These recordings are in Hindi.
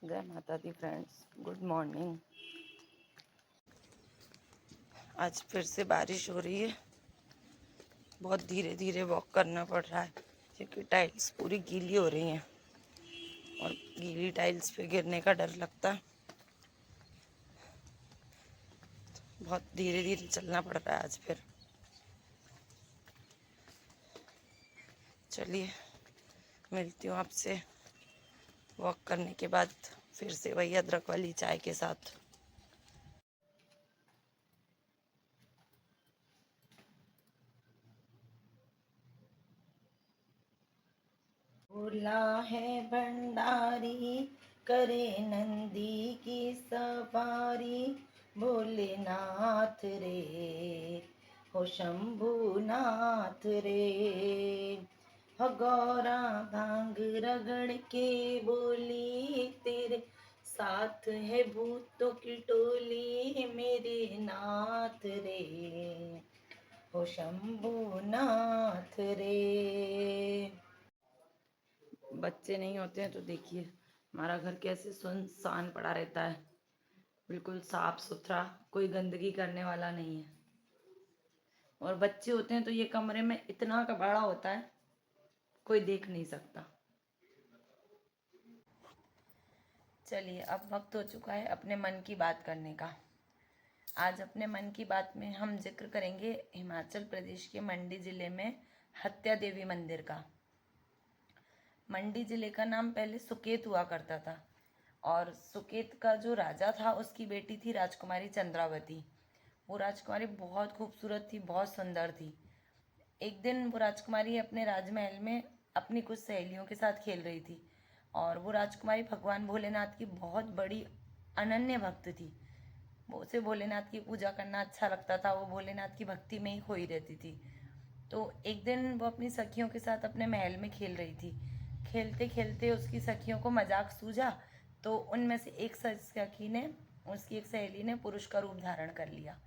जय माता दी फ्रेंड्स, गुड मॉर्निंग। आज फिर से बारिश हो रही है। बहुत धीरे धीरे वॉक करना पड़ रहा है क्योंकि टाइल्स पूरी गीली हो रही हैं और गीली टाइल्स पे गिरने का डर लगता है। बहुत धीरे धीरे चलना पड़ रहा है आज फिर। चलिए मिलती हूँ आपसे वॉक करने के बाद फिर से वही अदरक वाली चाय के साथ। भोला है भंडारी, करे नंदी की सवारी, भोलेनाथ रे हो शंभुनाथ रे। हो गौरा भांग रगड़ के बोली, तेरे साथ है भूतों की टोली, मेरे नाथ रे हो शंभुनाथ रे। बच्चे नहीं होते हैं तो देखिए हमारा घर कैसे सुनसान पड़ा रहता है, बिल्कुल साफ सुथरा, कोई गंदगी करने वाला नहीं है। और बच्चे होते हैं तो ये कमरे में इतना कबाड़ा होता है, कोई देख नहीं सकता। चलिए अब वक्त हो चुका है अपने मन की बात करने का। आज अपने मन की बात में हम जिक्र करेंगे हिमाचल प्रदेश के मंडी जिले में हत्या देवी मंदिर का। मंडी जिले का नाम पहले सुकेत हुआ करता था और सुकेत का जो राजा था उसकी बेटी थी राजकुमारी चंद्रावती। वो राजकुमारी बहुत खूबसूरत थी, बहुत सुंदर थी। एक दिन वो राजकुमारी अपने राजमहल में अपनी कुछ सहेलियों के साथ खेल रही थी और वो राजकुमारी भगवान भोलेनाथ की बहुत बड़ी अनन्य भक्त थी। वो उसे भोलेनाथ की पूजा करना अच्छा लगता था, वो भोलेनाथ की भक्ति में ही खोई रहती थी। तो एक दिन वो अपनी सखियों के साथ अपने महल में खेल रही थी। खेलते खेलते उसकी सखियों को मजाक सूझा तो उनमें से एक सखी ने, उसकी एक सहेली ने पुरुष का रूप धारण कर लिया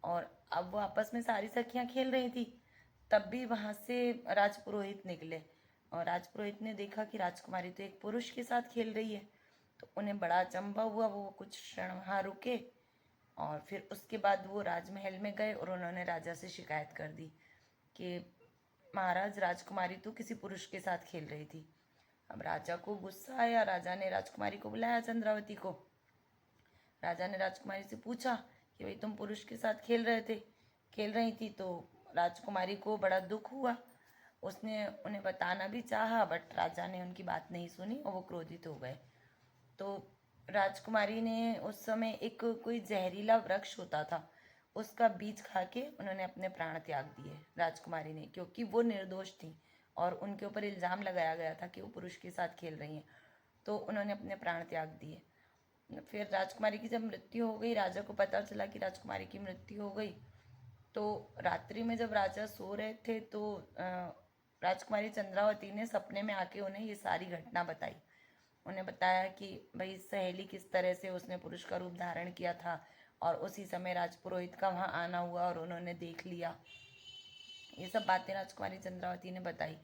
और अब वो आपस में सारी सखियां खेल रही थी। तब भी वहां से राजपुरोहित निकले और राजपुरोहित ने देखा कि राजकुमारी तो एक पुरुष के साथ खेल रही है। तो उन्हें बड़ा अचंभा हुआ, वो कुछ क्षण वहां रुके और फिर उसके बाद वो राजमहल में गए और उन्होंने राजा से शिकायत कर दी कि महाराज, राजकुमारी तो किसी पुरुष के साथ खेल रही थी। अब राजा को गुस्सा आया, राजा ने राजकुमारी को बुलाया, चंद्रावती को। राजा ने राजकुमारी से पूछा कि भाई तुम पुरुष के साथ खेल रही थी। तो राजकुमारी को बड़ा दुख हुआ। उसने उन्हें बताना भी चाहा बट राजा ने उनकी बात नहीं सुनी और वो क्रोधित हो गए। तो राजकुमारी ने उस समय एक कोई जहरीला वृक्ष होता था, उसका बीज खा के उन्होंने अपने प्राण त्याग दिए राजकुमारी ने, क्योंकि वो निर्दोष थी और उनके ऊपर इल्ज़ाम लगाया गया था कि वो पुरुष के साथ खेल रही हैं। तो उन्होंने अपने प्राण त्याग दिए। फिर राजकुमारी की जब मृत्यु हो गई, राजा को पता चला कि राजकुमारी की मृत्यु हो गई। तो रात्रि में जब राजा सो रहे थे तो राजकुमारी चंद्रावती ने सपने में आके उन्हें ये सारी घटना बताई। उन्हें बताया कि भाई सहेली किस तरह से उसने पुरुष का रूप धारण किया था और उसी समय राजपुरोहित का वहाँ आना हुआ और उन्होंने देख लिया। ये सब बातें राजकुमारी चंद्रावती ने बताई।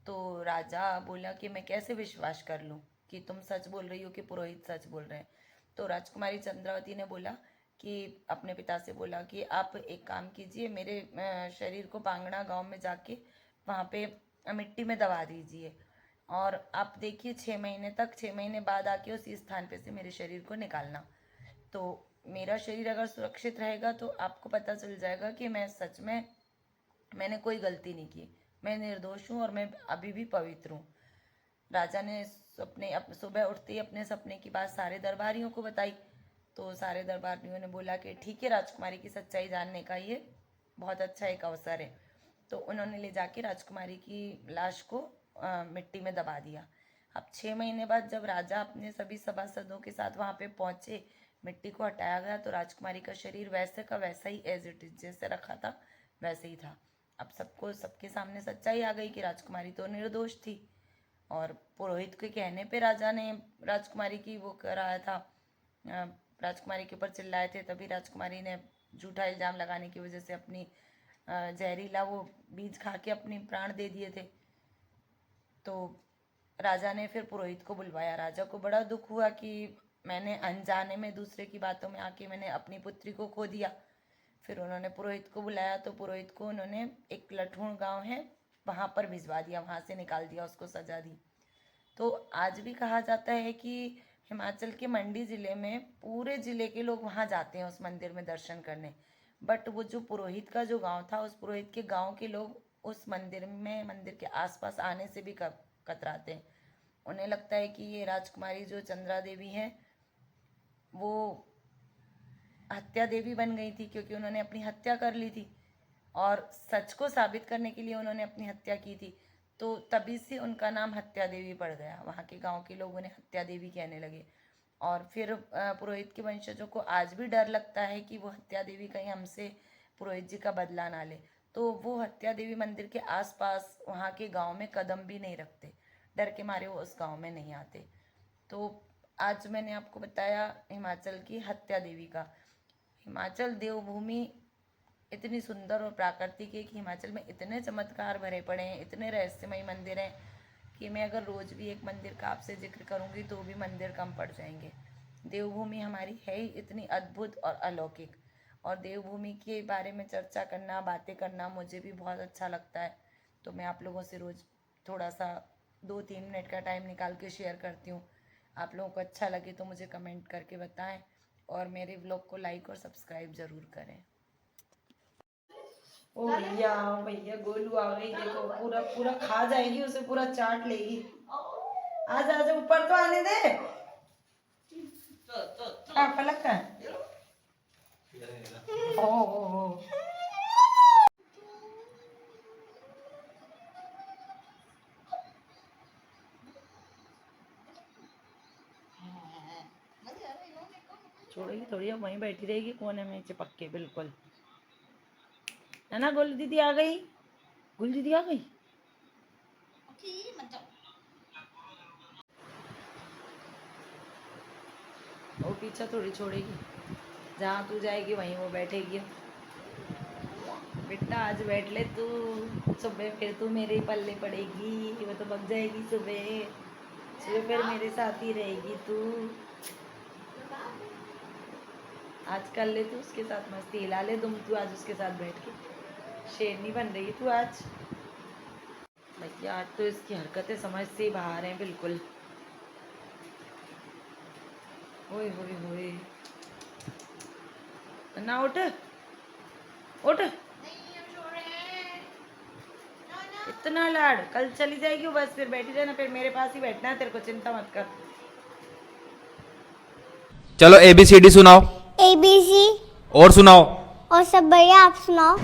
तो राजा बोला कि मैं कैसे विश्वास कर लूँ कि तुम सच बोल रही हो कि पुरोहित सच बोल रहे हैं। तो राजकुमारी चंद्रावती ने बोला कि अपने पिता से बोला कि आप एक काम कीजिए, मेरे शरीर को पांगणा गांव में जाके वहाँ पे मिट्टी में दबा दीजिए और आप देखिए 6 महीने तक, 6 महीने बाद आके उसी स्थान पे से मेरे शरीर को निकालना। तो मेरा शरीर अगर सुरक्षित रहेगा तो आपको पता चल जाएगा कि मैं सच में, मैंने कोई गलती नहीं की, मैं निर्दोष हूँ और मैं अभी भी पवित्र हूँ। राजा ने सुबह उठते ही अपने सपने की बात सारे दरबारियों को बताई। तो सारे दरबारियों ने बोला कि ठीक है, राजकुमारी की सच्चाई जानने का ये बहुत अच्छा एक अवसर है। तो उन्होंने ले जाके राजकुमारी की लाश को मिट्टी में दबा दिया। अब 6 महीने बाद जब राजा अपने सभी सभासदों के साथ वहाँ पे पहुँचे, मिट्टी को हटाया गया तो राजकुमारी का शरीर वैसे का वैसा ही एज इट इज जैसे रखा था वैसे ही था। अब सबको, सबके सामने सच्चाई आ गई कि राजकुमारी तो निर्दोष थी और पुरोहित के कहने पे राजा ने राजकुमारी की वो कराया था, राजकुमारी के ऊपर चिल्लाए थे, तभी राजकुमारी ने झूठा इल्ज़ाम लगाने की वजह से अपनी जहरीला वो बीज खा के अपने प्राण दे दिए थे। तो राजा ने फिर पुरोहित को बुलवाया। राजा को बड़ा दुख हुआ कि मैंने अनजाने में दूसरे की बातों में आके मैंने अपनी पुत्री को खो दिया। फिर उन्होंने पुरोहित को बुलाया तो पुरोहित को उन्होंने एक लठूण गांव है वहां पर भिजवा दिया, वहां से निकाल दिया, उसको सजा दी। तो आज भी कहा जाता है कि हिमाचल के मंडी ज़िले में पूरे ज़िले के लोग वहाँ जाते हैं उस मंदिर में दर्शन करने। बट वो जो पुरोहित का जो गांव था, उस पुरोहित के गांव के लोग उस मंदिर में, मंदिर के आसपास आने से भी कतराते हैं। उन्हें लगता है कि ये राजकुमारी जो चंद्रा देवी है वो हत्या देवी बन गई थी, क्योंकि उन्होंने अपनी हत्या कर ली थी और सच को साबित करने के लिए उन्होंने अपनी हत्या की थी। तो तभी से उनका नाम हत्या देवी पड़ गया। वहाँ के गांव के लोग उन्हें हत्या देवी कहने लगे। और फिर पुरोहित के वंशजों को आज भी डर लगता है कि वो हत्या देवी कहीं हमसे पुरोहित जी का बदला ना ले, तो वो हत्या देवी मंदिर के आसपास वहाँ के गांव में कदम भी नहीं रखते, डर के मारे वो उस गांव में नहीं आते। तो आज मैंने आपको बताया हिमाचल की हत्या देवी का। हिमाचल देवभूमि इतनी सुंदर और प्राकृतिक है कि हिमाचल में इतने चमत्कार भरे पड़े हैं, इतने रहस्यमय मंदिर हैं कि मैं अगर रोज भी एक मंदिर का आपसे जिक्र करूंगी तो भी मंदिर कम पड़ जाएंगे। देवभूमि हमारी है ही इतनी अद्भुत और अलौकिक, और देवभूमि के बारे में चर्चा करना, बातें करना मुझे भी बहुत अच्छा लगता है। तो मैं आप लोगों से रोज थोड़ा सा 2-3 मिनट का टाइम निकाल के शेयर करती हूँ। आप लोगों को अच्छा लगे तो मुझे कमेंट करके बताएं और मेरे व्लॉग को लाइक और सब्सक्राइब ज़रूर करें। ओ भैया भैया गोलू आ गई, देखो पूरा पूरा खा जाएगी, उसे पूरा चाट लेगी। आजा आजा, ऊपर तो आने दे। पलक का ओ छोड़ेगी थोड़ी, अब वहीं बैठी रहेगी कोने में चिपक के बिल्कुल, है ना। गुल दीदी आ गई, गुल दीदी आ गई। वो पीछा थोड़ी छोड़ेगी, जहाँ तू जाएगी वहीं वो बैठेगी। बेटा आज बैठ ले तू, सुबह फिर तू मेरे ही पल्ले पड़ेगी, वो तो बग जाएगी सुबह, सुबह फिर मेरे साथ ही रहेगी तू। आज कर ले तू उसके साथ मस्ती, हिला ले तुम, तू आज उसके साथ बैठ के शेरनी बन रही तू आज। भैया आज तो इसकी हरकतें समझ से ही बाहर हैं बिल्कुल। ओए होए होए, ना उठ उठ, इतना लाड, कल चली जाएगी वो, बस फिर बैठी रहना, फिर मेरे पास ही बैठना है, तेरे को चिंता मत कर। चलो ABCD सुनाओ। ABC और सुनाओ। और सब बढ़िया, आप सुनाओ।